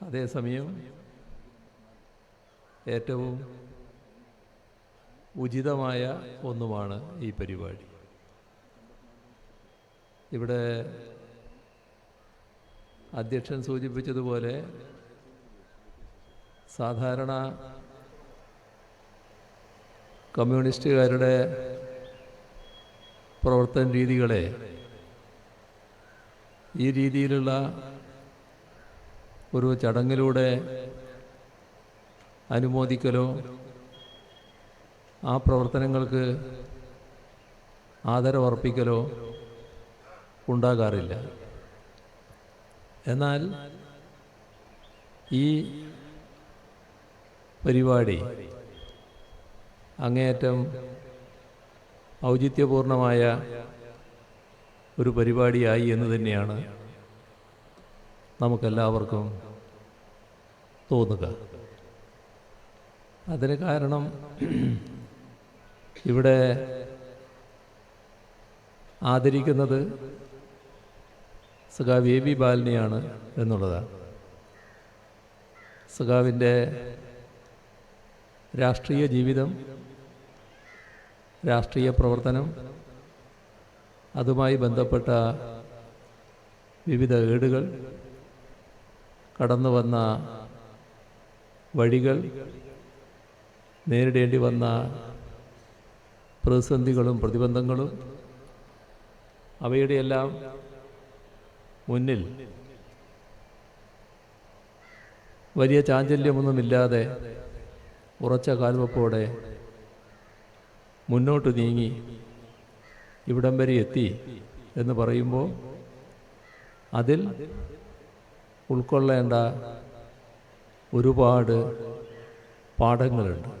അതേസമയം ഏറ്റവും ഉചിതമായ ഒന്നുമാണ് ഈ പരിപാടി. ഇവിടെ അധ്യക്ഷൻ സൂചിപ്പിച്ചതുപോലെ സാധാരണ കമ്മ്യൂണിസ്റ്റുകാരുടെ പ്രവർത്തന രീതികളെ ഈ രീതിയിലുള്ള ഒരു ചടങ്ങിലൂടെ അനുമോദിക്കലോ ആ പ്രവർത്തനങ്ങൾക്ക് ആദരവർപ്പിക്കലോ ഉണ്ടാകാറില്ല. എന്നാൽ ഈ പരിപാടി അങ്ങേയറ്റം ഔചിത്യപൂർണമായ ഒരു പരിപാടിയായി എന്ന് തന്നെയാണ് നമുക്കെല്ലാവർക്കും തോന്നുക. അതിന് കാരണം ഇവിടെ ആദരിക്കുന്നത് സഖാവ് എ.ബി. ബാലനെയാണ് എന്നുള്ളതാണ്. സഖാവിൻ്റെ രാഷ്ട്രീയ ജീവിതം, രാഷ്ട്രീയ പ്രവർത്തനം, അതുമായി ബന്ധപ്പെട്ട വിവിധ ഏടുകൾ, കടന്നു വന്ന വഴികൾ, നേരിടേണ്ടി വന്ന പ്രതിസന്ധികളും പ്രതിബന്ധങ്ങളും, അവയുടെയെല്ലാം മുന്നിൽ വലിയ ചാഞ്ചല്യമൊന്നുമില്ലാതെ ഉറച്ച കാൽവെപ്പോടെ മുന്നോട്ട് നീങ്ങി ഇവിടം വരെ എത്തി എന്ന് പറയുമ്പോൾ അതിൽ ഉൾക്കൊള്ളേണ്ട ഒരുപാട് പാഠങ്ങളുണ്ട്.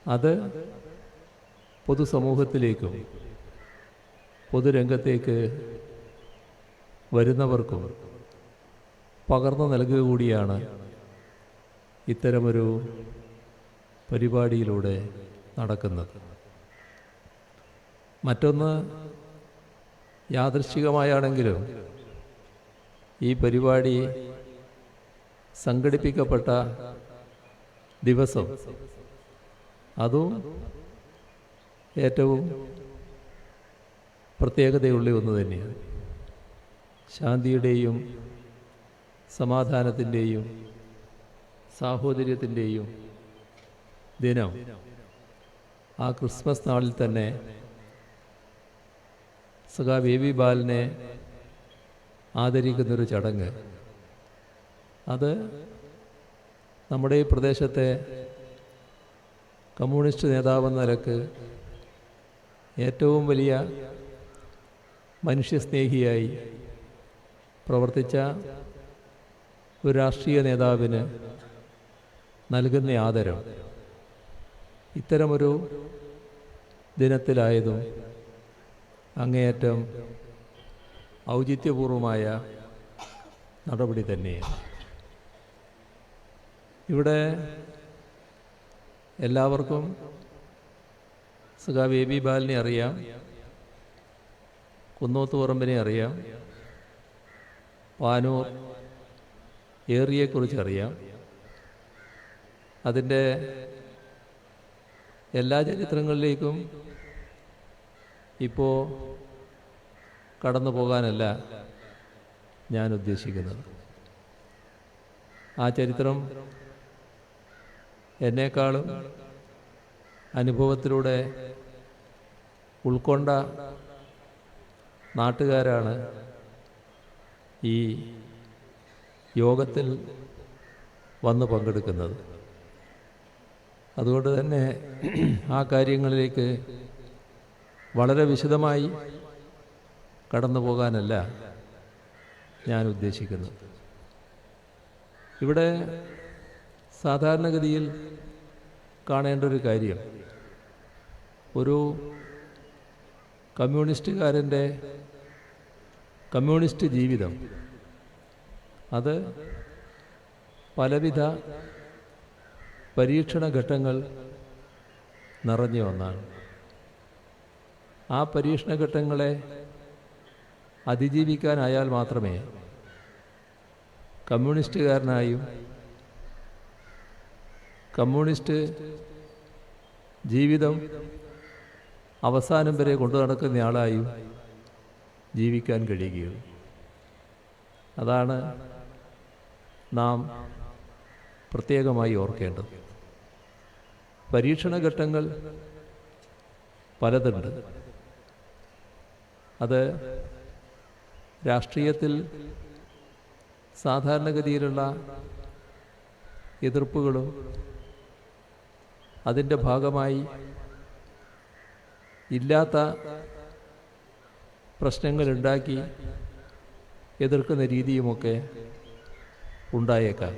അത് പൊതുസമൂഹത്തിലേക്കും പൊതുരംഗത്തേക്ക് വരുന്നവർക്കും പകർന്നു നൽകുക കൂടിയാണ് ഇത്തരമൊരു പരിപാടിയിലൂടെ നടക്കുന്നത്. മറ്റൊന്ന്, യാദൃശ്ചികമായാണെങ്കിലും ഈ പരിപാടി സംഘടിപ്പിക്കപ്പെട്ട ദിവസം അതും ഏറ്റവും പ്രത്യേകതയുള്ള ഒന്ന് തന്നെയാണ്. ശാന്തിയുടെയും സമാധാനത്തിൻ്റെയും സാഹോദര്യത്തിൻ്റെയും ദിനം ആ ക്രിസ്മസ് നാളിൽ തന്നെ സഖാവ് എ.ബി. ബാലനെ ആദരിക്കുന്നൊരു ചടങ്ങ്, അത് നമ്മുടെ ഈ പ്രദേശത്തെ കമ്മ്യൂണിസ്റ്റ് നേതാവെന്ന നിലക്ക് ഏറ്റവും വലിയ മനുഷ്യസ്നേഹിയായി പ്രവർത്തിച്ച ഒരു രാഷ്ട്രീയ നേതാവിന് നൽകുന്ന ആദരം ഇത്തരമൊരു ദിനത്തിലായതും അങ്ങേയറ്റം ഔചിത്യപൂർവമായ നടപടി തന്നെയാണ്. ഇവിടെ എല്ലാവർക്കും സഖാവ് എ.ബി. ബാലനെ അറിയാം, കുന്നോത്തുപറമ്പിനെ അറിയാം, പാനൂർ ഏറിയെക്കുറിച്ച് അറിയാം. അതിൻ്റെ എല്ലാ ചരിത്രങ്ങളിലേക്കും ഇപ്പോൾ കടന്നു പോകാനല്ല ഞാൻ ഉദ്ദേശിക്കുന്നത്. ആ ചരിത്രം എന്നേക്കാളും അനുഭവത്തിലൂടെ ഉൾക്കൊണ്ട നാട്ടുകാരാണ് ഈ യോഗത്തിൽ വന്ന് പങ്കെടുക്കുന്നത്. അതുകൊണ്ട് തന്നെ ആ കാര്യങ്ങളിലേക്ക് വളരെ വിശദമായി കടന്നു പോകാനല്ല ഞാൻ ഉദ്ദേശിക്കുന്നത്. ഇവിടെ സാധാരണഗതിയിൽ കാണേണ്ട ഒരു കാര്യം, ഒരു കമ്മ്യൂണിസ്റ്റുകാരൻ്റെ കമ്മ്യൂണിസ്റ്റ് ജീവിതം അത് പലവിധ പരീക്ഷണ ഘട്ടങ്ങൾ നിറഞ്ഞ ഒന്നാണ്. ആ പരീക്ഷണഘട്ടങ്ങളെ അതിജീവിക്കാനായാൽ മാത്രമേ കമ്മ്യൂണിസ്റ്റുകാരനായും കമ്മ്യൂണിസ്റ്റ് ജീവിതം അവസാനം വരെ കൊണ്ടു നടക്കുന്നയാളായും ജീവിക്കാൻ കഴിയുകയുള്ളൂ. അതാണ് നാം പ്രത്യേകമായി ഓർക്കേണ്ടത്. പരീക്ഷണഘട്ടങ്ങൾ പലതുണ്ട്. അത് രാഷ്ട്രീയത്തിൽ സാധാരണഗതിയിലുള്ള എതിർപ്പുകളും അതിൻ്റെ ഭാഗമായി ഇല്ലാത്ത പ്രശ്നങ്ങളുണ്ടാക്കി എതിർക്കുന്ന രീതിയുമൊക്കെ ഉണ്ടായേക്കാം.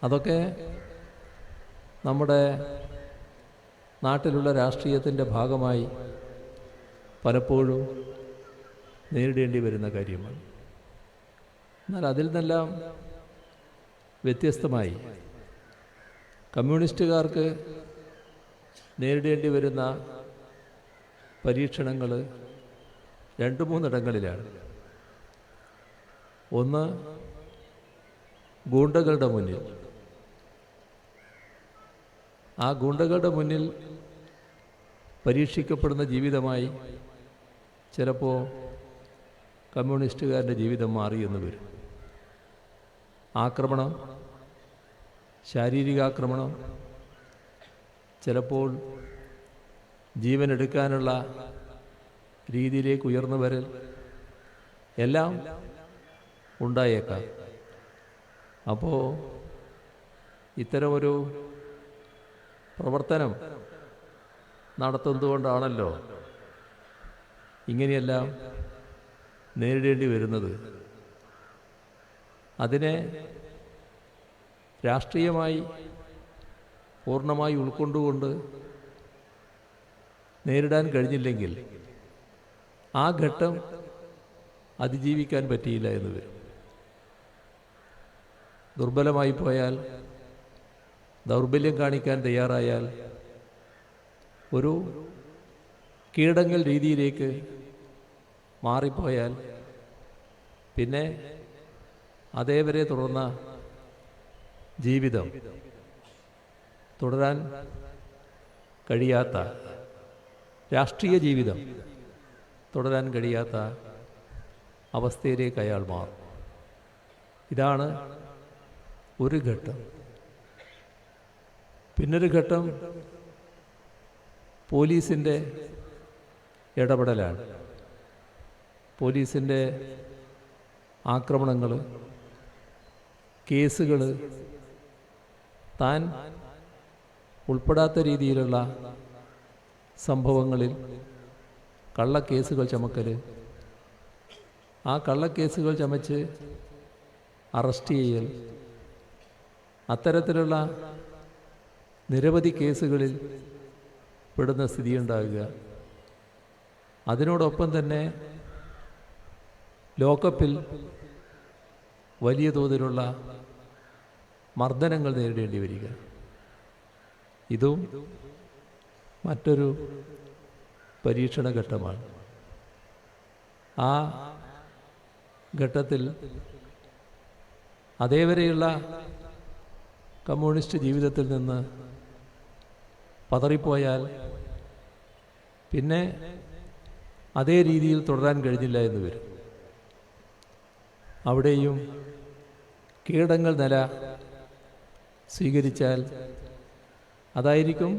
അതൊക്കെ നമ്മുടെ നാട്ടിലുള്ള രാഷ്ട്രീയത്തിൻ്റെ ഭാഗമായി പലപ്പോഴും നേരിടേണ്ടി വരുന്ന കാര്യമാണ്. എന്നാൽ അതിൽ നിന്നെല്ലാം വ്യത്യസ്തമായി കമ്മ്യൂണിസ്റ്റുകാർക്ക് നേരിടേണ്ടി വരുന്ന പരീക്ഷണങ്ങൾ 2-3 ഇടങ്ങളിലാണ്. ഒന്ന്, ഗൂണ്ടകളുടെ മുന്നിൽ. ആ ഗൂണ്ടകളുടെ മുന്നിൽ പരീക്ഷിക്കപ്പെടുന്ന ജീവിതമായി ചിലപ്പോൾ കമ്മ്യൂണിസ്റ്റുകാരുടെ ജീവിതം മാറിയെന്ന് വരും. ആക്രമണം, ശാരീരികാക്രമണം, ചിലപ്പോൾ ജീവനെടുക്കാനുള്ള രീതിയിലേക്ക് ഉയർന്നു വരൽ എല്ലാം ഉണ്ടായേക്കാം. അപ്പോൾ ഇത്തരമൊരു പ്രവർത്തനം നടത്തുന്നതുകൊണ്ടാണല്ലോ ഇങ്ങനെയെല്ലാം നേരിടേണ്ടി വരുന്നത്. അതിനെ രാഷ്ട്രീയമായി പൂർണ്ണമായി ഉൾക്കൊണ്ടുകൊണ്ട് നേരിടാൻ കഴിഞ്ഞില്ലെങ്കിൽ ആ ഘട്ടം അതിജീവിക്കാൻ പറ്റിയില്ല എന്ന് വരും. ദുർബലമായി പോയാൽ, ദൗർബല്യം കാണിക്കാൻ തയ്യാറായാൽ, ഒരു കീഴടങ്ങൽ രീതിയിലേക്ക് മാറിപ്പോയാൽ പിന്നെ അതേവരെ തുടർന്ന ജീവിതം തുടരാൻ കഴിയാത്ത, രാഷ്ട്രീയ ജീവിതം തുടരാൻ കഴിയാത്ത അവസ്ഥയിലേക്ക് അയാൾ മാറും. ഇതാണ് ഒരു ഘട്ടം. പിന്നൊരു ഘട്ടം പോലീസിൻ്റെ ഇടപെടലാണ്. പോലീസിൻ്റെ ആക്രമണങ്ങൾ, കേസുകൾ, താൻ ഉൾപ്പെടാത്ത രീതിയിലുള്ള സംഭവങ്ങളിൽ കള്ളക്കേസുകൾ ചമക്കൽ, ആ കള്ളക്കേസുകൾ ചമച്ച് അറസ്റ്റ് ചെയ്യൽ, അത്തരത്തിലുള്ള നിരവധി കേസുകളിൽ പെടുന്ന സ്ഥിതിയുണ്ടാകുക. അതിനോടൊപ്പം തന്നെ ലോക്കപ്പിൽ വലിയ തോതിലുള്ള മർദ്ദനങ്ങൾ നേരിടേണ്ടി വരിക. ഇതും മറ്റൊരു പരീക്ഷണ ഘട്ടമാണ്. ആ ഘട്ടത്തിൽ അതേവരെയുള്ള കമ്മ്യൂണിസ്റ്റ് ജീവിതത്തിൽ നിന്ന് പതറിപ്പോയാൽ പിന്നെ അതേ രീതിയിൽ തുടരാൻ കഴിഞ്ഞില്ല എന്ന് വരും. അവിടെയും കീഴടങ്ങൽ നില സ്വീകരിച്ചാൽ അതായിരിക്കും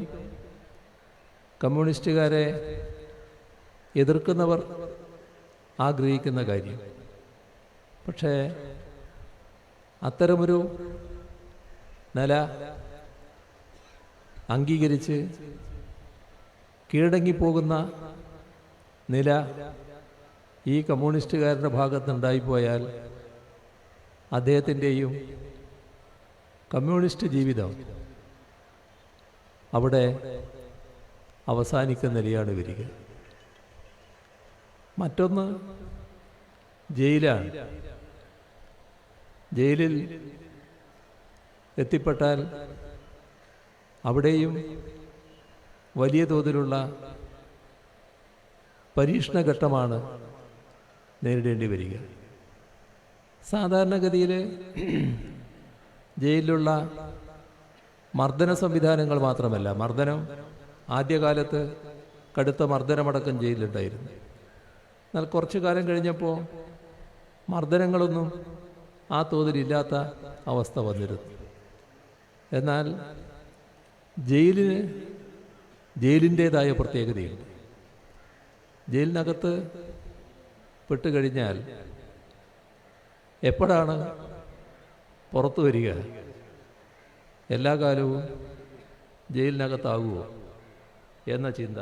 കമ്മ്യൂണിസ്റ്റുകാരെ എതിർക്കുന്നവർ ആഗ്രഹിക്കുന്ന കാര്യം. പക്ഷേ അത്തരമൊരു നില അംഗീകരിച്ച് കീഴടങ്ങിപ്പോകുന്ന നില ഈ കമ്മ്യൂണിസ്റ്റുകാരുടെ ഭാഗത്തുണ്ടായിപ്പോയാൽ അദ്ദേഹത്തിൻ്റെയും കമ്മ്യൂണിസ്റ്റ് ജീവിതം അവിടെ അവസാനിക്കുന്ന നിലയാണ് വരിക. മറ്റൊന്ന് ജയിലാണ്. ജയിലിൽ എത്തിപ്പെട്ടാൽ അവിടെയും വലിയ തോതിലുള്ള പരീക്ഷണഘട്ടമാണ് നേരിടേണ്ടി വരിക. സാധാരണഗതിയിൽ ജയിലിലുള്ള മർദ്ദന സംവിധാനങ്ങൾ മാത്രമല്ല, മർദ്ദനം ആദ്യകാലത്ത് കടുത്ത മർദ്ദനമടക്കം ജയിലിലുണ്ടായിരുന്നു. എന്നാൽ കുറച്ചു കാലം കഴിഞ്ഞപ്പോൾ മർദ്ദനങ്ങളൊന്നും ആ തോതിലില്ലാത്ത അവസ്ഥ വന്നിരുന്നു. എന്നാൽ ജയിലിൻ്റേതായ പ്രത്യേകതയുണ്ട്. ജയിലിനകത്ത് പെട്ടുകഴിഞ്ഞാൽ എപ്പോഴാണ് പുറത്തു വരിക? എല്ലാ കാലവും ജയിലിനകത്താകുമോ എന്ന ചിന്ത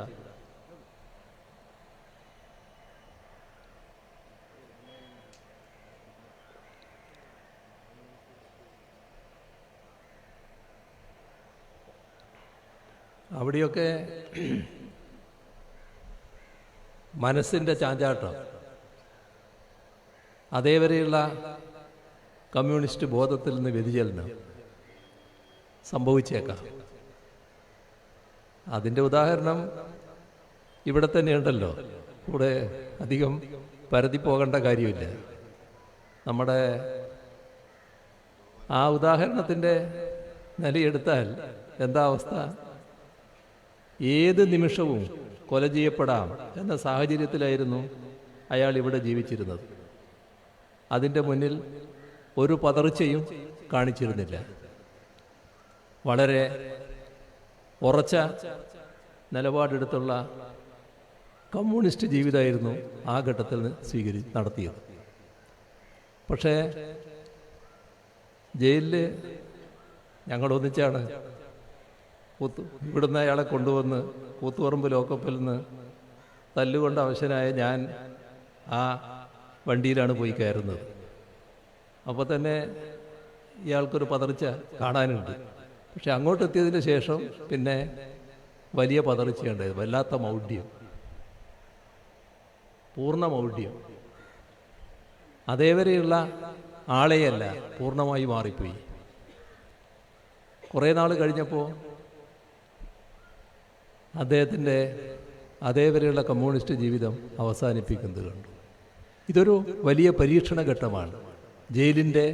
അവിടെയൊക്കെ മനസ്സിൻ്റെ ചാഞ്ചാട്ടം, അതേവരെയുള്ള കമ്മ്യൂണിസ്റ്റ് ബോധത്തിൽ നിന്ന് വ്യതിചലനം സംഭവിച്ചേക്കാം. അതിൻ്റെ ഉദാഹരണം ഇവിടെ തന്നെയുണ്ടല്ലോ. കൂടെ അധികം പരതി പോകേണ്ട കാര്യമില്ല. നമ്മുടെ ആ ഉദാഹരണത്തിൻ്റെ നിലയെടുത്താൽ എന്താ അവസ്ഥ? ഏത് നിമിഷവും കൊല ചെയ്യപ്പെടാം എന്ന സാഹചര്യത്തിലായിരുന്നു അയാൾ ഇവിടെ ജീവിച്ചിരുന്നത്. അതിൻ്റെ മുന്നിൽ ഒരു പതർച്ചയും കാണിച്ചിരുന്നില്ല. വളരെ ഉറച്ച നിലപാടെടുത്തുള്ള കമ്മ്യൂണിസ്റ്റ് ജീവിതമായിരുന്നു ആ ഘട്ടത്തിൽ നടത്തിയത്. പക്ഷേ ജയിലിൽ ഞങ്ങളൊന്നിച്ചാണ് ഇവിടുന്ന് അയാളെ കൊണ്ടുവന്ന് കൂത്തുപറമ്പ് ലോക്കപ്പിൽ നിന്ന് തല്ലുകൊണ്ട് അവശനായ ഞാൻ ആ വണ്ടിയിലാണ് പോയി കയറുന്നത്. അപ്പോൾ തന്നെ ഇയാൾക്കൊരു പതർച്ച കാണാനുണ്ട്. പക്ഷെ അങ്ങോട്ടെത്തിയതിന് ശേഷം പിന്നെ വലിയ പതർച്ചയുണ്ടായത്. വല്ലാത്ത മൗഢ്യം, പൂർണ്ണ മൗഢ്യം. അതേവരെയുള്ള ആളെയല്ല, പൂർണ്ണമായി മാറിപ്പോയി. കുറേ നാൾ കഴിഞ്ഞപ്പോൾ അദ്ദേഹത്തിൻ്റെ അതേവരെയുള്ള കമ്മ്യൂണിസ്റ്റ് ജീവിതം അവസാനിപ്പിക്കുന്നത് കണ്ടു. ഇതൊരു വലിയ പരീക്ഷണ ഘട്ടമാണ്. ജയിലിൻ്റെ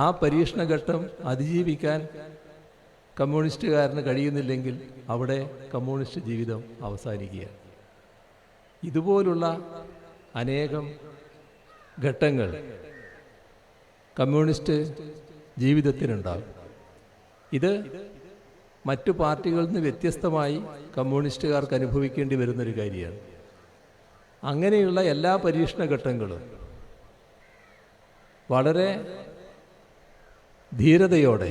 ആ പരീക്ഷണ ഘട്ടം അതിജീവിക്കാൻ കമ്മ്യൂണിസ്റ്റുകാരന് കഴിയുന്നില്ലെങ്കിൽ അവിടെ കമ്മ്യൂണിസ്റ്റ് ജീവിതം അവസാനിക്കുകയാണ്. ഇതുപോലുള്ള അനേകം ഘട്ടങ്ങൾ കമ്മ്യൂണിസ്റ്റ് ജീവിതത്തിനുണ്ടാകും. ഇത് മറ്റു പാർട്ടികളിൽ നിന്ന് വ്യത്യസ്തമായി കമ്മ്യൂണിസ്റ്റുകാർക്ക് അനുഭവിക്കേണ്ടി വരുന്നൊരു കാര്യമാണ്. അങ്ങനെയുള്ള എല്ലാ പരീക്ഷണ ഘട്ടങ്ങളും വളരെ ധീരതയോടെ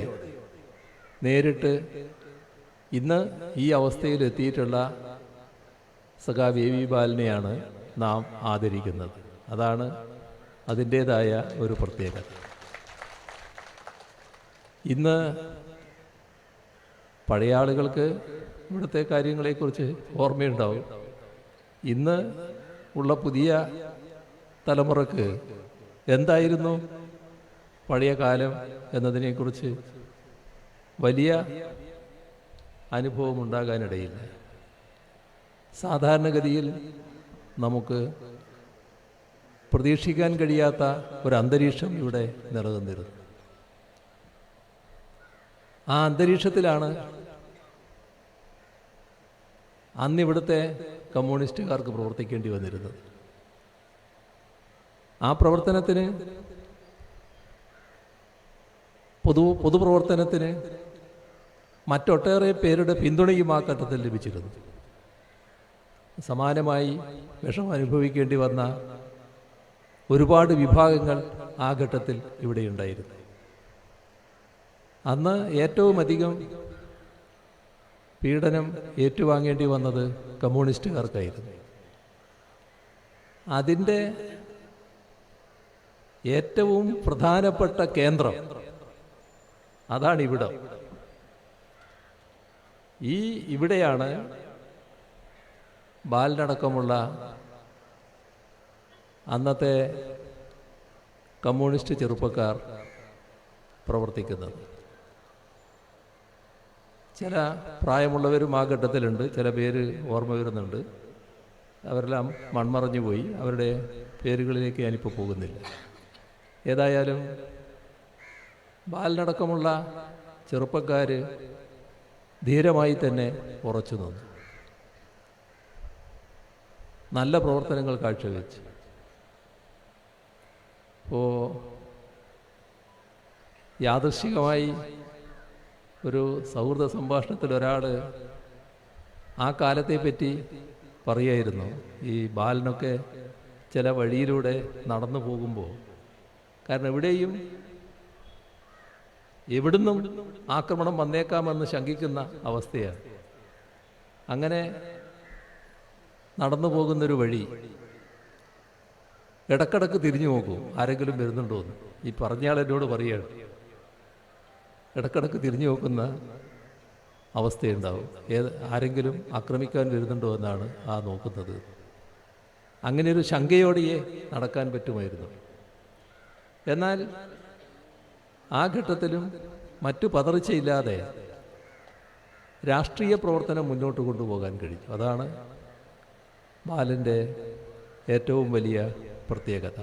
നേരിട്ട് ഇന്ന് ഈ അവസ്ഥയിൽ എത്തിയിട്ടുള്ള സഖാവ് എ വി ബാലനെയാണ് നാം ആദരിക്കുന്നത്. അതാണ് അതിൻ്റേതായ ഒരു പ്രത്യേകത. ഇന്ന് പഴയ ആളുകൾക്ക് ഇവിടുത്തെ കാര്യങ്ങളെക്കുറിച്ച് ഓർമ്മയുണ്ടാവും. ഇന്ന് ഉള്ള പുതിയ തലമുറക്ക് എന്തായിരുന്നു പഴയ കാലം എന്നതിനെക്കുറിച്ച് വലിയ അനുഭവം ഉണ്ടാകാനിടയില്ല. സാധാരണഗതിയിൽ നമുക്ക് പ്രതീക്ഷിക്കാൻ കഴിയാത്ത ഒരു അന്തരീക്ഷം ഇവിടെ നിലനിന്നിരുന്നു. ആ അന്തരീക്ഷത്തിലാണ് അന്നിവിടുത്തെ കമ്മ്യൂണിസ്റ്റുകാർക്ക് പ്രവർത്തിക്കേണ്ടി വന്നിരുന്നത്. ആ പ്രവർത്തനത്തിന് പൊതുപ്രവർത്തനത്തിന് മറ്റൊട്ടേറെ പേരുടെ പിന്തുണയും ആ ഘട്ടത്തിൽ ലഭിച്ചിരുന്നു. സമാനമായി വിഷമം അനുഭവിക്കേണ്ടി വന്ന ഒരുപാട് വിഭാഗങ്ങൾ ആ ഘട്ടത്തിൽ ഇവിടെയുണ്ടായിരുന്നു. അന്ന് ഏറ്റവും അധികം പീഡനം ഏറ്റുവാങ്ങേണ്ടി വന്നത് കമ്മ്യൂണിസ്റ്റുകാർക്കായിരുന്നു. അതിൻ്റെ ഏറ്റവും പ്രധാനപ്പെട്ട കേന്ദ്രം അതാണ് ഇവിടം. ഇവിടെയാണ് ബാലനടക്കമുള്ള അന്നത്തെ കമ്മ്യൂണിസ്റ്റ് ചെറുപ്പക്കാർ പ്രവർത്തിക്കുന്നത്. ചില പ്രായമുള്ളവരും ആ ഘട്ടത്തിലുണ്ട്, ചില പേര് ഓർമ്മ വരുന്നുണ്ട്. അവരെല്ലാം മൺമറഞ്ഞു പോയി. അവരുടെ പേരുകളിലേക്ക് ഞാനിപ്പോൾ പോകുന്നില്ല. ഏതായാലും ബാലനടക്കമുള്ള ചെറുപ്പക്കാർ ധീരമായി തന്നെ ഉറച്ചു നിന്നു, നല്ല പ്രവർത്തനങ്ങൾ കാഴ്ചവെച്ച്. ഇപ്പോൾ യാദൃശ്ചികമായി ഒരു സൗഹൃദ സംഭാഷണത്തിൽ ഒരാൾ ആ കാലത്തെപ്പറ്റി പറയായിരുന്നു. ഈ ബാലനൊക്കെ ചില വഴിയിലൂടെ നടന്നു പോകുമ്പോൾ, കാരണം എവിടുന്നും ആക്രമണം വന്നേക്കാമെന്ന് ശങ്കിക്കുന്ന അവസ്ഥയാണ്. അങ്ങനെ നടന്നു പോകുന്നൊരു വഴി ഇടക്കിടക്ക് തിരിഞ്ഞു നോക്കും, ആരെങ്കിലും വരുന്നുണ്ടോ എന്ന്. ഈ പറഞ്ഞയാൾ എന്നോട് പറയുകയാണ്, ഇടക്കിടക്ക് തിരിഞ്ഞു നോക്കുന്ന അവസ്ഥയുണ്ടാവും, ആരെങ്കിലും ആക്രമിക്കാൻ വരുന്നുണ്ടോ എന്നാണ് ആ നോക്കുന്നത്. അങ്ങനെ ഒരു ശങ്കയോടെയേ നടക്കാൻ പറ്റുമായിരുന്നു. എന്നാൽ ആ ഘട്ടത്തിലും മറ്റു പതർച്ചയില്ലാതെ രാഷ്ട്രീയ പ്രവർത്തനം മുന്നോട്ട് കൊണ്ടുപോകാൻ കഴിഞ്ഞു. അതാണ് ബാലൻ്റെ ഏറ്റവും വലിയ പ്രത്യേകത.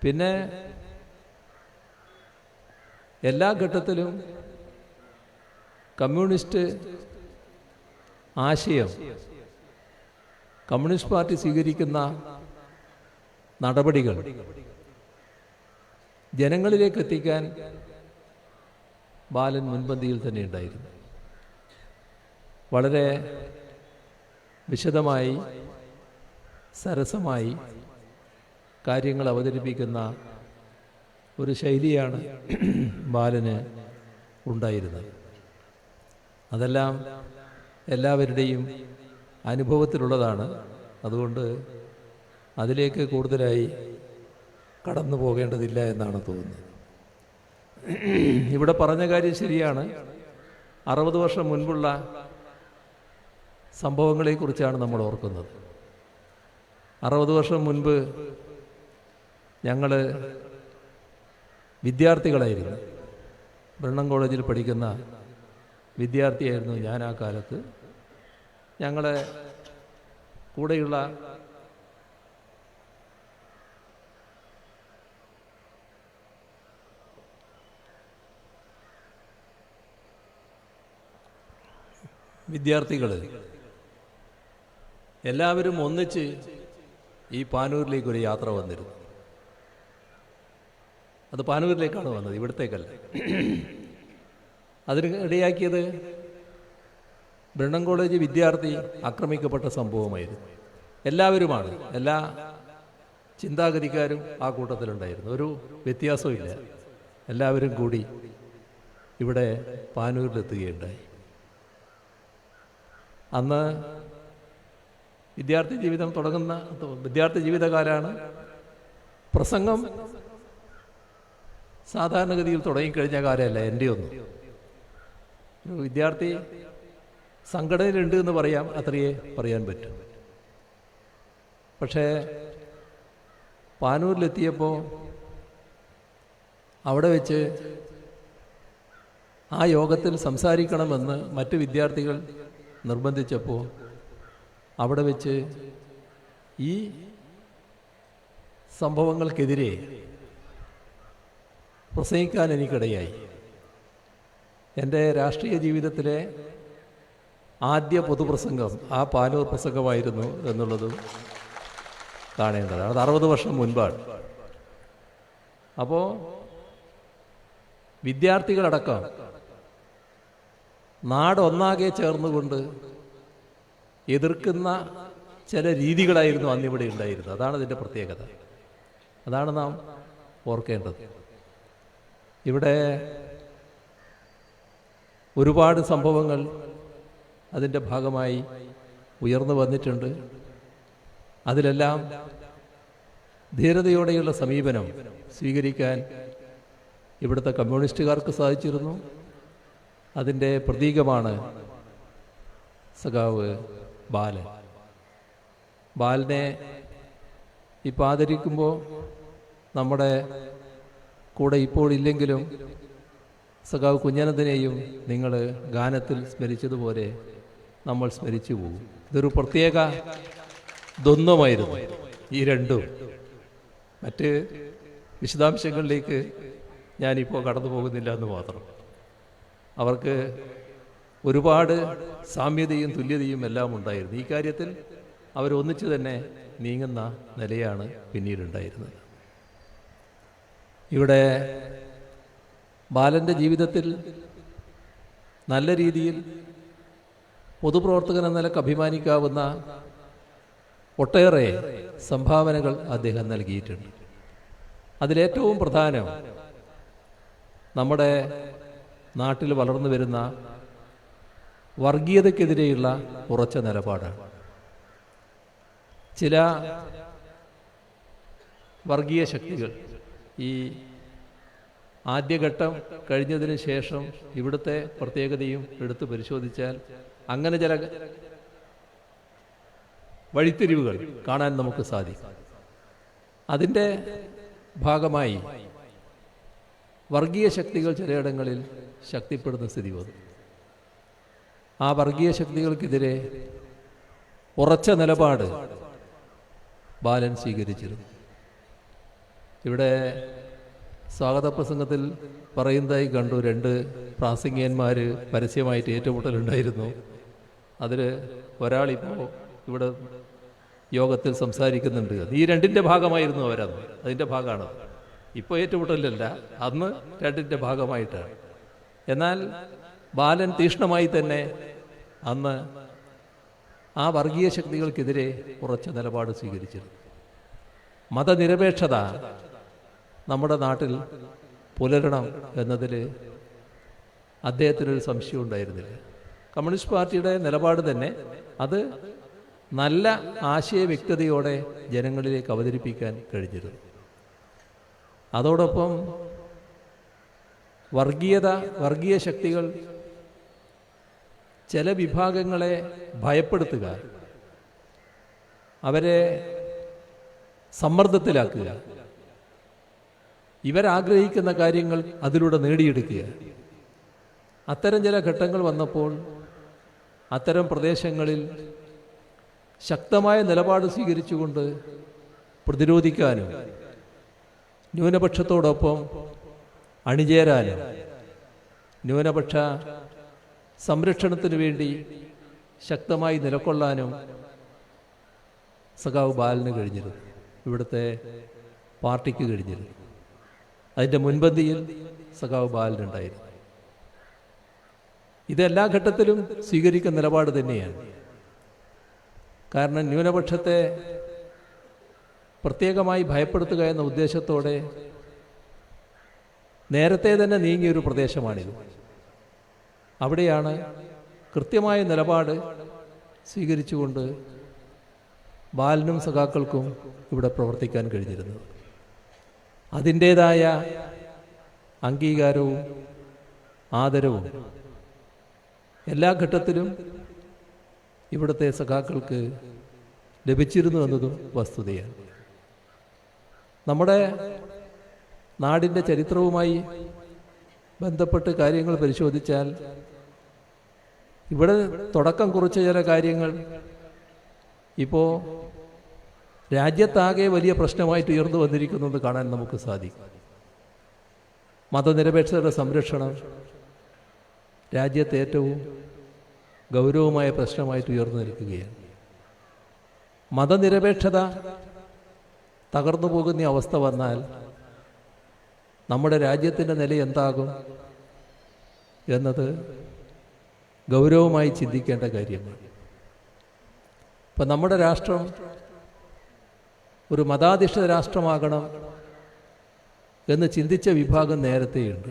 പിന്നെ എല്ലാ ഘട്ടത്തിലും കമ്മ്യൂണിസ്റ്റ് ആശയം, കമ്മ്യൂണിസ്റ്റ് പാർട്ടി സ്വീകരിക്കുന്ന നടപടികൾ ജനങ്ങളിലേക്ക് എത്തിക്കാൻ ബാലൻ മുൻപന്തിയിൽ തന്നെ ഉണ്ടായിരുന്നു. വളരെ വിശദമായി സരസമായി കാര്യങ്ങൾ അവതരിപ്പിക്കുന്ന ഒരു ശൈലിയാണ് ബാലന് ഉണ്ടായിരുന്നത്. അതെല്ലാം എല്ലാവരുടെയും അനുഭവത്തിലുള്ളതാണ്. അതുകൊണ്ട് അതിലേക്ക് കൂടുതലായി കടന്നു പോകേണ്ടതില്ല എന്നാണ് തോന്നുന്നത്. ഇവിടെ പറഞ്ഞ കാര്യം ശരിയാണ്. 60 വർഷം മുൻപുള്ള സംഭവങ്ങളെക്കുറിച്ചാണ് നമ്മൾ ഓർക്കുന്നത്. 60 വർഷം മുൻപ് ഞങ്ങൾ വിദ്യാർത്ഥികളായിരുന്നു. ബ്രണ്ണൻ കോളേജിൽ പഠിക്കുന്ന വിദ്യാർത്ഥിയായിരുന്നു ഞാൻ ആ കാലത്ത്. ഞങ്ങളെ കൂടെയുള്ള വിദ്യാർത്ഥികൾ എല്ലാവരും ഒന്നിച്ച് ഈ പാനൂരിലേക്കൊരു യാത്ര വന്നിരുന്നു. അത് പാനൂരിലേക്കാണ് വന്നത്, ഇവിടത്തേക്കല്ല. അതിന് ഇടയാക്കിയത് ബ്രണ്ണൻ കോളേജ് വിദ്യാർത്ഥി ആക്രമിക്കപ്പെട്ട സംഭവമായിരുന്നു. എല്ലാവരുമാണ്, എല്ലാ ചിന്താഗതിക്കാരും ആ കൂട്ടത്തിലുണ്ടായിരുന്നു. ഒരു വ്യത്യാസവും ഇല്ല. എല്ലാവരും കൂടി ഇവിടെ പാനൂരിലെത്തുകയുണ്ടായി. അന്ന് വിദ്യാർത്ഥി ജീവിതകാലമാണ്. പ്രസംഗം സാധാരണഗതിയിൽ തുടങ്ങിക്കഴിഞ്ഞ കാലമല്ല എൻ്റെ ഒന്നും. ഒരു വിദ്യാർത്ഥി സംഘടനയിലുണ്ട് എന്ന് പറയാം, അത്രയേ പറയാൻ പറ്റും. പക്ഷേ പാനൂരിലെത്തിയപ്പോൾ അവിടെ വെച്ച് ആ യോഗത്തിൽ സംസാരിക്കണമെന്ന് മറ്റ് വിദ്യാർത്ഥികൾ നിർബന്ധിച്ചപ്പോൾ അവിടെ വെച്ച് ഈ സംഭവങ്ങൾക്കെതിരെ പ്രസംഗിക്കാൻ എനിക്കിടയായി. എൻ്റെ രാഷ്ട്രീയ ജീവിതത്തിലെ ആദ്യ പൊതുപ്രസംഗം ആ പാനൂർ പ്രസംഗമായിരുന്നു എന്നുള്ളതും കാണേണ്ടതാണ്. അത് 60 വർഷം മുൻപാണ്. അപ്പോൾ വിദ്യാർത്ഥികളടക്കം നാടൊന്നാകെ ചേർന്നുകൊണ്ട് എതിർക്കുന്ന ചില രീതികളായിരുന്നു അന്നിവിടെ ഉണ്ടായിരുന്നത്. അതാണ് ഇതിൻ്റെ പ്രത്യേകത. അതാണ് നാം ഓർക്കേണ്ടത്. ഇവിടെ ഒരുപാട് സംഭവങ്ങൾ അതിൻ്റെ ഭാഗമായി ഉയർന്നു വന്നിട്ടുണ്ട്. അതിലെല്ലാം ധീരതയോടെയുള്ള സമീപനം സ്വീകരിക്കാൻ ഇവിടുത്തെ കമ്മ്യൂണിസ്റ്റുകാർക്ക് സാധിച്ചിരുന്നു. അതിൻ്റെ പ്രതീകമാണ് സഖാവ് ബാലൻ. ബാലനെ ഇപ്പോൾ ആദരിക്കുമ്പോൾ നമ്മുടെ കൂടെ ഇപ്പോൾ ഇല്ലെങ്കിലും സഖാവ് കുഞ്ഞനന്ദനെയും നിങ്ങൾ ഗാനത്തിൽ സ്മരിച്ചതുപോലെ നമ്മൾ സ്മരിച്ചു പോകും. ഇതൊരു പ്രത്യേക ദ്വന്ദ്വമായിരുന്നു ഈ രണ്ടും. മറ്റ് വിശദാംശങ്ങളിലേക്ക് ഞാനിപ്പോൾ കടന്നു പോകുന്നില്ല എന്ന് മാത്രം. അവർക്ക് ഒരുപാട് സാമ്യതയും തുല്യതയും എല്ലാം ഉണ്ടായിരുന്നു. ഈ കാര്യത്തിൽ അവരൊന്നിച്ച് തന്നെ നീങ്ങുന്ന നിലയാണ് പിന്നീടുണ്ടായിരുന്നത്. ഇവിടെ ബാലൻ്റെ ജീവിതത്തിൽ നല്ല രീതിയിൽ പൊതുപ്രവർത്തകൻ എന്ന നിലക്ക് അഭിമാനിക്കാവുന്ന ഒട്ടേറെ സംഭാവനകൾ അദ്ദേഹം നൽകിയിട്ടുണ്ട്. അതിലേറ്റവും പ്രധാനം നമ്മുടെ നാട്ടിൽ വളർന്നു വരുന്ന വർഗീയതയ്ക്കെതിരെയുള്ള ഉറച്ച നിലപാടാണ്. ചില വർഗീയ ശക്തികൾ ഈ ആദ്യഘട്ടം കഴിഞ്ഞതിന് ശേഷം ഇവിടുത്തെ പ്രത്യേകതയും എടുത്ത് പരിശോധിച്ചാൽ അങ്ങനെ ചില വഴിത്തിരിവുകൾ കാണാൻ നമുക്ക് സാധിക്കും. അതിൻ്റെ ഭാഗമായി വർഗീയ ശക്തികൾ ചിലയിടങ്ങളിൽ ശക്തിപ്പെടുന്ന സ്ഥിതി വന്നു. ആ വർഗീയ ശക്തികൾക്കെതിരെ ഉറച്ച നിലപാട് ബാലൻ സ്വീകരിച്ചിരുന്നു. ഇവിടെ സ്വാഗത പ്രസംഗത്തിൽ പറയുന്നതായി കണ്ടു, 2 പ്രാസംഗികന്മാർ പരസ്യമായിട്ട് ഏറ്റുമുട്ടലുണ്ടായിരുന്നു. അതിൽ ഒരാളിപ്പോൾ ഇവിടെ യോഗത്തിൽ സംസാരിക്കുന്നുണ്ട്. ഈ 2ന്റെ ഭാഗമായിരുന്നു അവരന്ന്, അതിൻ്റെ ഭാഗമാണ്. ഇപ്പോൾ ഏറ്റുമുട്ടലല്ല, അന്ന് 2ന്റെ ഭാഗമായിട്ടാണ്. എന്നാൽ ബാലൻ തീക്ഷ്ണമായി തന്നെ അന്ന് ആ വർഗീയ ശക്തികൾക്കെതിരെ ഉറച്ച നിലപാട് സ്വീകരിച്ചിരുന്നു. മതനിരപേക്ഷത നമ്മുടെ നാട്ടിൽ പുലരണം എന്നതിൽ അദ്ദേഹത്തിനൊരു സംശയം ഉണ്ടായിരുന്നില്ല. കമ്മ്യൂണിസ്റ്റ് പാർട്ടിയുടെ നിലപാട് തന്നെ അത് നല്ല ആശയ വ്യക്തതയോടെ ജനങ്ങളിലേക്ക് അവതരിപ്പിക്കാൻ കഴിഞ്ഞിരുന്നു. അതോടൊപ്പം വർഗീയ ശക്തികൾ ചില വിഭാഗങ്ങളെ ഭയപ്പെടുത്തുക, അവരെ സമ്മർദ്ദത്തിലാക്കുക, ഇവരാഗ്രഹിക്കുന്ന കാര്യങ്ങൾ അതിലൂടെ നേടിയെടുക്കുക. അത്തരം ചില ഘട്ടങ്ങൾ വന്നപ്പോൾ അത്തരം പ്രദേശങ്ങളിൽ ശക്തമായ നിലപാട് സ്വീകരിച്ചുകൊണ്ട് പ്രതിരോധിക്കാനും ന്യൂനപക്ഷത്തോടൊപ്പം അണിചേരാനും ന്യൂനപക്ഷ സംരക്ഷണത്തിനു വേണ്ടി ശക്തമായി നിലകൊള്ളാനും സഖാവ് ബാലന് കഴിഞ്ഞിരുന്നു, ഇവിടുത്തെ പാർട്ടിക്ക് കഴിഞ്ഞിരുന്നു. അതിൻ്റെ മുൻപന്തിയിൽ സഖാവ് ബാലനുണ്ടായിരുന്നു. ഇതെല്ലാ ഘട്ടത്തിലും സ്വീകരിക്കുന്ന നിലപാട് തന്നെയാണ്. കാരണം ന്യൂനപക്ഷത്തെ പ്രത്യേകമായി ഭയപ്പെടുത്തുക എന്ന ഉദ്ദേശത്തോടെ നേരത്തെ തന്നെ നീങ്ങിയൊരു പ്രദേശമാണിത്. അവിടെയാണ് കൃത്യമായ നിലപാട് സ്വീകരിച്ചുകൊണ്ട് ബാലനും സഖാക്കൾക്കും ഇവിടെ പ്രവർത്തിക്കാൻ കഴിഞ്ഞിരുന്നത്. അതിൻ്റേതായ അംഗീകാരവും ആദരവും എല്ലാ ഘട്ടത്തിലും ഇവിടുത്തെ സഖാക്കൾക്ക് ലഭിച്ചിരുന്നു എന്നതും വസ്തുതയാണ്. നമ്മുടെ നാടിൻ്റെ ചരിത്രവുമായി ബന്ധപ്പെട്ട് കാര്യങ്ങൾ പരിശോധിച്ചാൽ ഇവിടെ തുടക്കം കുറിച്ച ചില കാര്യങ്ങൾ ഇപ്പോൾ രാജ്യത്താകെ വലിയ പ്രശ്നമായിട്ട് ഉയർന്നു വന്നിരിക്കുന്നത് കാണാൻ നമുക്ക് സാധിക്കും. മതനിരപേക്ഷതയുടെ സംരക്ഷണം രാജ്യത്തെ ഏറ്റവും ഗൗരവമായ പ്രശ്നമായിട്ട് ഉയർന്നു നിൽക്കുകയാണ്. മതനിരപേക്ഷത തകർന്നു പോകുന്ന അവസ്ഥ വന്നാൽ നമ്മുടെ രാജ്യത്തിൻ്റെ നില എന്താകും എന്നത് ഗൗരവമായി ചിന്തിക്കേണ്ട കാര്യമാണ്. ഇപ്പം നമ്മുടെ രാഷ്ട്രം ഒരു മതാധിഷ്ഠിത രാഷ്ട്രമാകണം എന്ന് ചിന്തിച്ച വിഭാഗം നേരത്തെയുണ്ട്.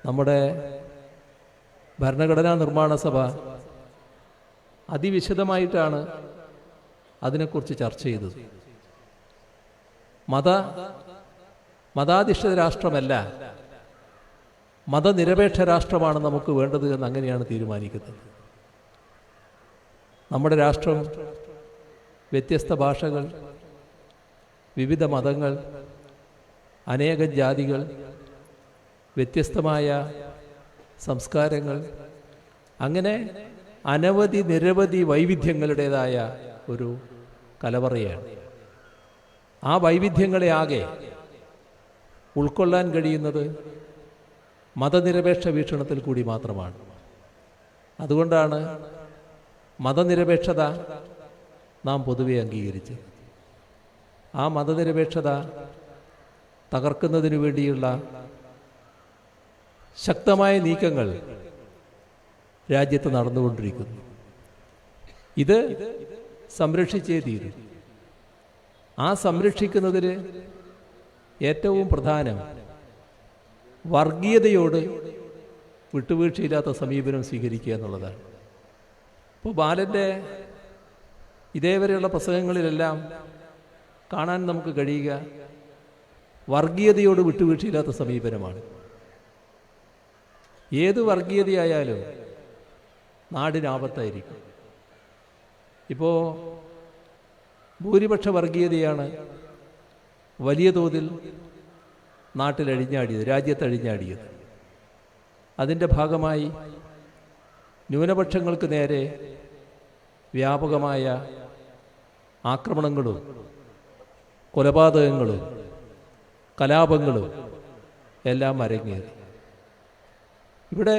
നമ്മുടെ ഭരണഘടനാ നിർമ്മാണ സഭ അതിവിശദമായിട്ടാണ് അതിനെക്കുറിച്ച് ചർച്ച ചെയ്തത്. മതാധിഷ്ഠിത രാഷ്ട്രമല്ല, മതനിരപേക്ഷ രാഷ്ട്രമാണ് നമുക്ക് വേണ്ടത് എന്ന് അങ്ങനെയാണ് തീരുമാനിക്കുന്നത്. നമ്മുടെ രാഷ്ട്രം വ്യത്യസ്ത ഭാഷകൾ, വിവിധ മതങ്ങൾ, അനേകം ജാതികൾ, വ്യത്യസ്തമായ സംസ്കാരങ്ങൾ, അങ്ങനെ നിരവധി വൈവിധ്യങ്ങളുടേതായ ഒരു കലവറയാണ്. ആ വൈവിധ്യങ്ങളെ ആകെ ഉൾക്കൊള്ളാൻ കഴിയുന്നത് മതനിരപേക്ഷ വീക്ഷണത്തിൽ കൂടി മാത്രമാണ്. അതുകൊണ്ടാണ് മതനിരപേക്ഷത നാം പൊതുവെ അംഗീകരിച്ചത്. ആ മതനിരപേക്ഷത തകർക്കുന്നതിനു വേണ്ടിയുള്ള ശക്തമായ നീക്കങ്ങൾ രാജ്യത്ത് നടന്നുകൊണ്ടിരിക്കുന്നു. ഇത് സംരക്ഷിച്ചേ തീരും. ആ സംരക്ഷിക്കുന്നതിൽ ഏറ്റവും പ്രധാനം വർഗീയതയോട് വിട്ടുവീഴ്ചയില്ലാത്ത സമീപനം സ്വീകരിക്കുക എന്നുള്ളതാണ്. ഇപ്പോൾ ബാലൻ്റെ ഇതേവരെയുള്ള പ്രസംഗങ്ങളിലെല്ലാം കാണാൻ നമുക്ക് കഴിയുക വർഗീയതയോട് വിട്ടുവീഴ്ചയില്ലാത്ത സമീപനമാണ്. ഏത് വർഗീയതയായാലും നാടിനാപത്തായിരിക്കും. ഇപ്പോൾ ഭൂരിപക്ഷ വർഗീയതയാണ് വലിയ തോതിൽ നാട്ടിലഴിഞ്ഞാടിയത്, രാജ്യത്തഴിഞ്ഞാടിയത്. അതിൻ്റെ ഭാഗമായി ന്യൂനപക്ഷങ്ങൾക്ക് നേരെ വ്യാപകമായ ആക്രമണങ്ങളും കൊലപാതകങ്ങളും കലാപങ്ങളും എല്ലാം അരങ്ങേറി. ഇവിടെ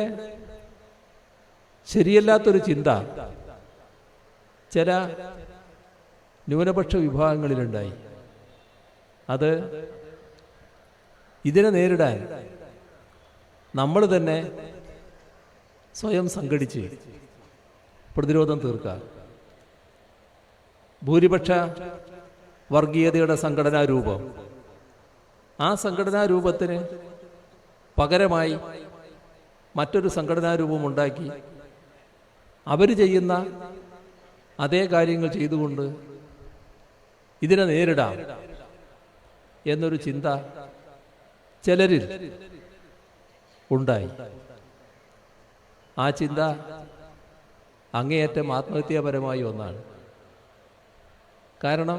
ശരിയല്ലാത്തൊരു ചിന്ത ചില ന്യൂനപക്ഷ വിഭാഗങ്ങളിലുണ്ടായി. അത് ഇതിനെ നേരിടാൻ നമ്മൾ തന്നെ സ്വയം സംഘടിച്ച് പ്രതിരോധം തീർക്കുക. ഭൂരിപക്ഷ വർഗീയതയുടെ സംഘടനാ രൂപം, ആ സംഘടനാ രൂപത്തിന് പകരമായി മറ്റൊരു സംഘടനാ രൂപമുണ്ടാക്കി അവർ ചെയ്യുന്ന അതേ കാര്യങ്ങൾ ചെയ്തുകൊണ്ട് ഇതിനെ നേരിടാം എന്നൊരു ചിന്ത ചിലരിൽ ഉണ്ടായി. ആ ചിന്ത അങ്ങേയറ്റം ആത്മഹത്യാപരമായ ഒന്നാണ്. കാരണം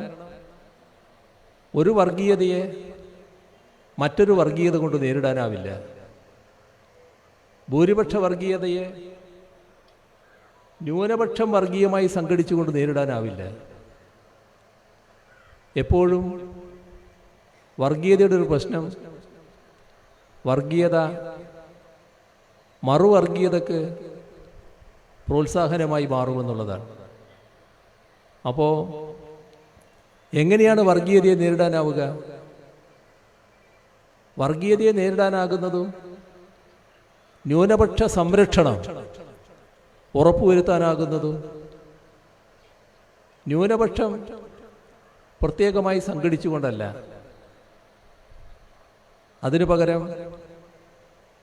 ഒരു വർഗീയതയെ മറ്റൊരു വർഗീയത കൊണ്ട് നേരിടാനാവില്ല. ഭൂരിപക്ഷ വർഗീയതയെ ന്യൂനപക്ഷം വർഗീയമായി സംഘടിച്ചുകൊണ്ട് നേരിടാനാവില്ല. എപ്പോഴും വർഗീയതയുടെ ഒരു പ്രശ്നം വർഗീയത മറുവർഗീയതക്ക് പ്രോത്സാഹനമായി മാറുമെന്നുള്ളതാണ്. അപ്പോൾ എങ്ങനെയാണ് വർഗീയതയെ നേരിടാനാവുക? വർഗീയതയെ നേരിടാനാകുന്നതും ന്യൂനപക്ഷ സംരക്ഷണം ഉറപ്പുവരുത്താനാകുന്നതും ന്യൂനപക്ഷം പ്രത്യേകമായി സംഘടിച്ചുകൊണ്ടല്ല. അതിനു പകരം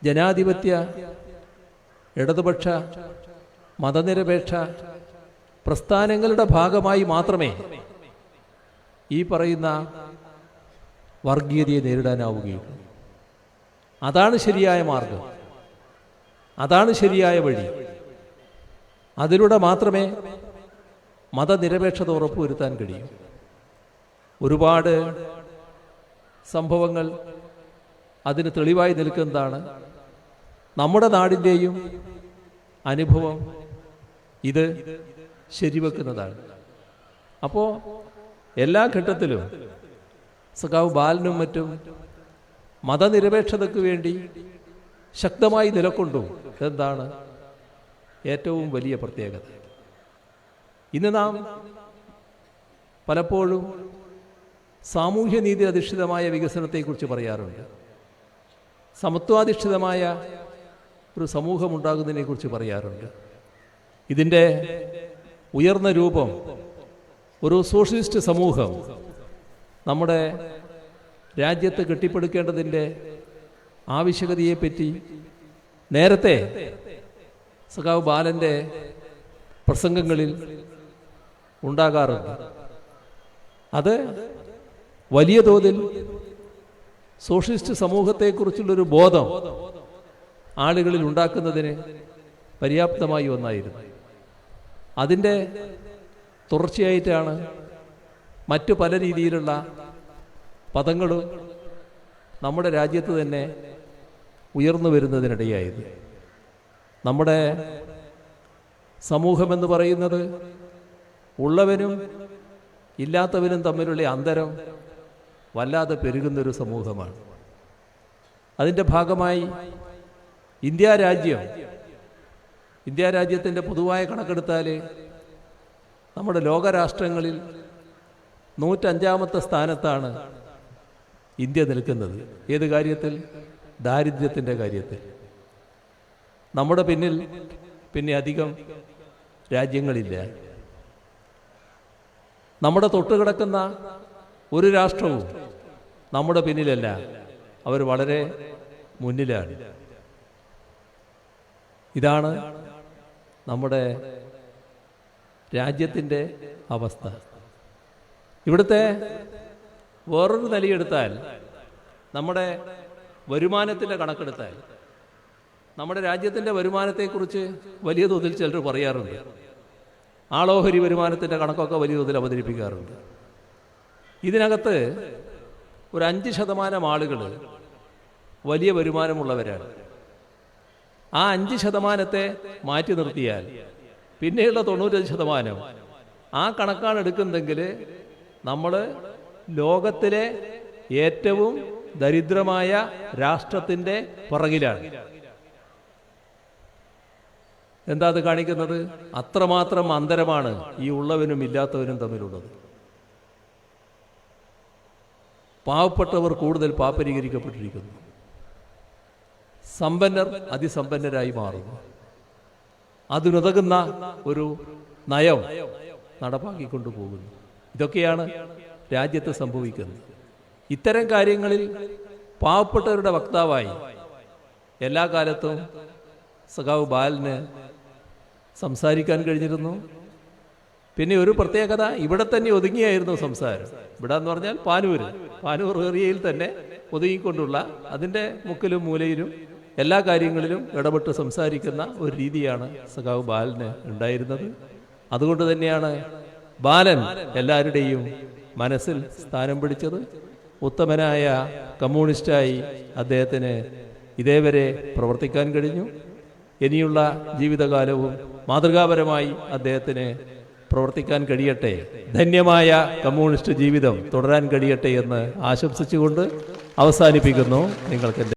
ജനാധിപത്യ ഇടതുപക്ഷ മതനിരപേക്ഷ പ്രസ്ഥാനങ്ങളുടെ ഭാഗമായി മാത്രമേ ഈ പറയുന്ന വർഗീയതയെ നേരിടാനാവുകയുള്ളൂ. അതാണ് ശരിയായ മാർഗം, അതാണ് ശരിയായ വഴി. അതിലൂടെ മാത്രമേ മതനിരപേക്ഷത ഉറപ്പുവരുത്താൻ കഴിയും. ഒരുപാട് സംഭവങ്ങൾ അതിന് തെളിവായി നിൽക്കുന്നതാണ്. നമ്മുടെ നാടിൻ്റെയും അനുഭവം ഇത് ശരിവെക്കുന്നതാണ്. അപ്പോൾ എല്ലാ ഘട്ടത്തിലും സഖാവ് ബാലനും മറ്റും മതനിരപേക്ഷതയ്ക്ക് വേണ്ടി ശക്തമായി നിലകൊണ്ടു. എന്താണ് ഏറ്റവും വലിയ പ്രത്യേകത? ഇന്ന് നാം പലപ്പോഴും സാമൂഹ്യനീതി അധിഷ്ഠിതമായ വികസനത്തെക്കുറിച്ച് പറയാറുണ്ട്. സമത്വാധിഷ്ഠിതമായ ഒരു സമൂഹം ഉണ്ടാകുന്നതിനെക്കുറിച്ച് പറയാറുണ്ട്. ഇതിൻ്റെ ഉയർന്ന രൂപം ഒരു സോഷ്യലിസ്റ്റ് സമൂഹം നമ്മുടെ രാജ്യത്ത് കെട്ടിപ്പടുക്കേണ്ടതിൻ്റെ ആവശ്യകതയെപ്പറ്റി നേരത്തെ സഖാവ് ബാലൻ്റെ പ്രസംഗങ്ങളിൽ ഉണ്ടാകാറുണ്ട്. അത് വലിയ തോതിൽ സോഷ്യലിസ്റ്റ് സമൂഹത്തെക്കുറിച്ചുള്ളൊരു ബോധം ആളുകളിൽ ഉണ്ടാക്കുന്നതിന് പര്യാപ്തമായി ഒന്നായിരുന്നു. അതിൻ്റെ തുടർച്ചയായിട്ടാണ് മറ്റു പല രീതിയിലുള്ള പദങ്ങളും നമ്മുടെ രാജ്യത്ത് തന്നെ ഉയർന്നു വരുന്നതിനിടയായത്. നമ്മുടെ സമൂഹമെന്ന് പറയുന്നത് ഉള്ളവനും ഇല്ലാത്തവനും തമ്മിലുള്ള അന്തരം വല്ലാതെ പെരുകുന്നൊരു സമൂഹമാണ്. അതിൻ്റെ ഭാഗമായി ഇന്ത്യ രാജ്യത്തിൻ്റെ പൊതുവായ കണക്കെടുത്താൽ നമ്മുടെ ലോകരാഷ്ട്രങ്ങളിൽ 105-ാമത്തെ സ്ഥാനത്താണ് ഇന്ത്യ നിൽക്കുന്നത്. ഏത് കാര്യത്തിൽ? ദാരിദ്ര്യത്തിൻ്റെ കാര്യത്തിൽ. നമ്മുടെ പിന്നിൽ പിന്നെ അധികം രാജ്യങ്ങളില്ല. നമ്മുടെ തൊട്ടുകിടക്കുന്ന ഒരു രാഷ്ട്രവും നമ്മുടെ പിന്നിലല്ല, അവർ വളരെ മുന്നിലാണ്. ഇതാണ് നമ്മുടെ രാജ്യത്തിൻ്റെ അവസ്ഥ. ഇവിടുത്തെ വേറൊരു നിലയെടുത്താൽ, നമ്മുടെ വരുമാനത്തിൻ്റെ കണക്കെടുത്താൽ, നമ്മുടെ രാജ്യത്തിൻ്റെ വരുമാനത്തെക്കുറിച്ച് വലിയ തോതിൽ ചിലർ പറയാറുണ്ട്. ആളോഹരി വരുമാനത്തിൻ്റെ കണക്കൊക്കെ വലിയ തോതിൽ അവതരിപ്പിക്കാറുണ്ട്. ഇതിനകത്ത് ഒരു 5% ആളുകൾ വലിയ വരുമാനമുള്ളവരാണ്. ആ 5% മാറ്റി നിർത്തിയാൽ പിന്നെയുള്ള 95% ആ കണക്കാണ് എടുക്കുന്നതെങ്കിൽ നമ്മൾ ലോകത്തിലെ ഏറ്റവും ദരിദ്രമായ രാഷ്ട്രത്തിൻ്റെ പുറകിലാണ്. എന്താ അത് കാണിക്കുന്നത്? അത്രമാത്രം അന്തരമാണ് ഈ ഉള്ളവനും ഇല്ലാത്തവനും തമ്മിലുള്ളത്. പാവപ്പെട്ടവർ കൂടുതൽ പാപ്പരീകരിക്കപ്പെട്ടിരിക്കുന്നു. സമ്പന്നർ അതിസമ്പന്നരായി മാറുന്നു. അതിനുതകുന്ന ഒരു നയം നടപ്പാക്കിക്കൊണ്ടു പോകുന്നു. ഇതൊക്കെയാണ് രാജ്യത്ത് സംഭവിക്കുന്നത്. ഇത്തരം കാര്യങ്ങളിൽ പാവപ്പെട്ടവരുടെ വക്താവായി എല്ലാ കാലത്തും സഖാവ് ബാലന് സംസാരിക്കാൻ കഴിഞ്ഞിരുന്നു. പിന്നെ ഒരു പ്രത്യേകത, ഇവിടെ തന്നെ ഒതുങ്ങിയായിരുന്നു സംസാരം. ഇവിടെ എന്ന് പറഞ്ഞാൽ പാനൂർ ഏറിയയിൽ തന്നെ ഒതുങ്ങിക്കൊണ്ടുള്ള, അതിൻ്റെ മുക്കിലും മൂലയിലും എല്ലാ കാര്യങ്ങളിലും ഇടപെട്ട് സംസാരിക്കുന്ന ഒരു രീതിയാണ് സഖാവ് ബാലന് ഉണ്ടായിരുന്നത്. അതുകൊണ്ട് തന്നെയാണ് ബാലൻ എല്ലാവരുടെയും മനസ്സിൽ സ്ഥാനം പിടിച്ചത്. ഉത്തമനായ കമ്മ്യൂണിസ്റ്റായി അദ്ദേഹത്തിന് ഇതേവരെ പ്രവർത്തിക്കാൻ കഴിഞ്ഞു. ഇനിയുള്ള ജീവിതകാലവും മാതൃകാപരമായി അദ്ദേഹത്തിന് പ്രവർത്തിക്കാൻ കഴിയട്ടെ, ധന്യമായ കമ്മ്യൂണിസ്റ്റ് ജീവിതം തുടരാൻ കഴിയട്ടെ എന്ന് ആശംസിച്ചുകൊണ്ട് അവസാനിപ്പിക്കുന്നു. നിങ്ങൾക്ക്